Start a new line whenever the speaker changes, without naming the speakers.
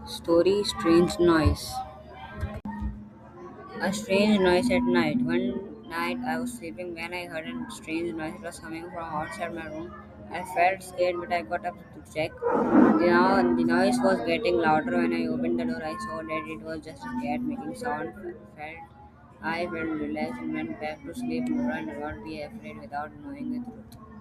Story Strange Noise. A strange noise at night. One night I was sleeping when I heard a strange noise. It was coming from outside my room. I felt scared, but I got up to check. The noise was getting louder. When I opened the door, I saw that it was just a cat making sound. I felt relaxed and went back to sleep. More and not be afraid without knowing the truth.